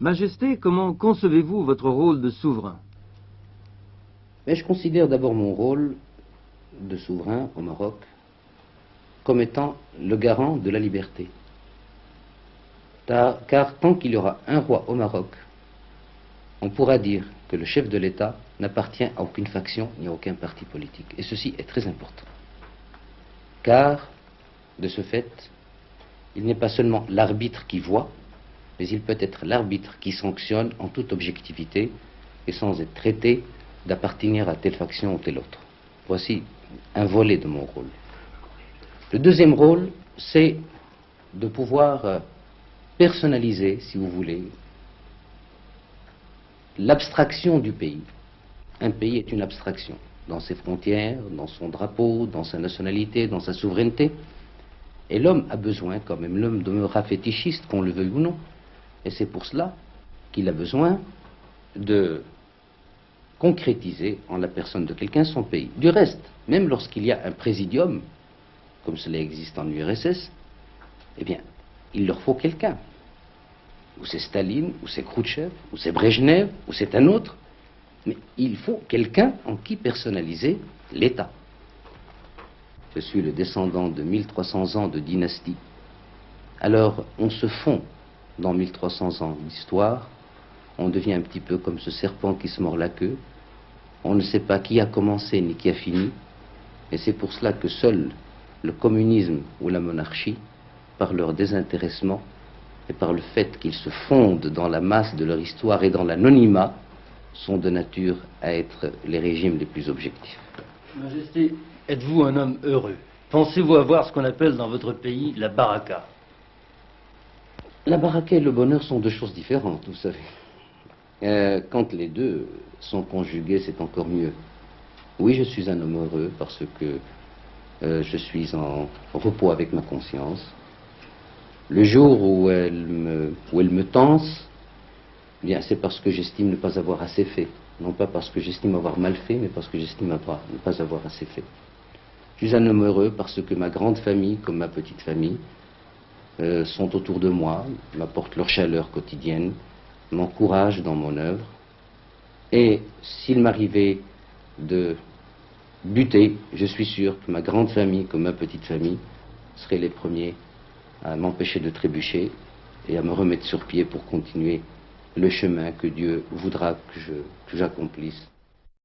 Majesté, comment concevez-vous votre rôle de souverain? Mais je considère d'abord mon rôle de souverain au Maroc comme étant le garant de la liberté. Car tant qu'il y aura un roi au Maroc, on pourra dire que le chef de l'État n'appartient à aucune faction ni à aucun parti politique. Et ceci est très important. Car, de ce fait, il n'est pas seulement l'arbitre qui voit, mais il peut être l'arbitre qui sanctionne en toute objectivité et sans être traité d'appartenir à telle faction ou telle autre. Voici un volet de mon rôle. Le deuxième rôle, c'est de pouvoir personnaliser, si vous voulez, l'abstraction du pays. Un pays est une abstraction, dans ses frontières, dans son drapeau, dans sa nationalité, dans sa souveraineté. Et l'homme a besoin, quand même, l'homme demeurera fétichiste, qu'on le veuille ou non. Et c'est pour cela qu'il a besoin de concrétiser en la personne de quelqu'un son pays. Du reste, même lorsqu'il y a un présidium, comme cela existe en URSS, eh bien, il leur faut quelqu'un. Ou c'est Staline, ou c'est Khrouchtchev, ou c'est Brejnev, ou c'est un autre. Mais il faut quelqu'un en qui personnaliser l'État. Je suis le descendant de 1300 ans de dynastie. Alors, on se fond dans 1300 ans d'histoire. On devient un petit peu comme ce serpent qui se mord la queue. On ne sait pas qui a commencé ni qui a fini. Et c'est pour cela que seul le communisme ou la monarchie, par leur désintéressement et par le fait qu'ils se fondent dans la masse de leur histoire et dans l'anonymat, sont de nature à être les régimes les plus objectifs. Majesté, êtes-vous un homme heureux? Pensez-vous avoir ce qu'on appelle dans votre pays la baraka? La baraka et le bonheur sont deux choses différentes, vous savez. Quand les deux sont conjugués, c'est encore mieux. Oui, je suis un homme heureux parce que je suis en repos avec ma conscience. Le jour où elle me tense, eh bien, c'est parce que j'estime ne pas avoir assez fait. Non pas parce que j'estime avoir mal fait, mais parce que j'estime ne pas avoir assez fait. Je suis un homme heureux parce que ma grande famille, comme ma petite famille, sont autour de moi, m'apportent leur chaleur quotidienne, m'encouragent dans mon œuvre. Et s'il m'arrivait de buter, je suis sûr que ma grande famille, comme ma petite famille, seraient les premiers à m'empêcher de trébucher et à me remettre sur pied pour continuer le chemin que Dieu voudra que j'accomplisse.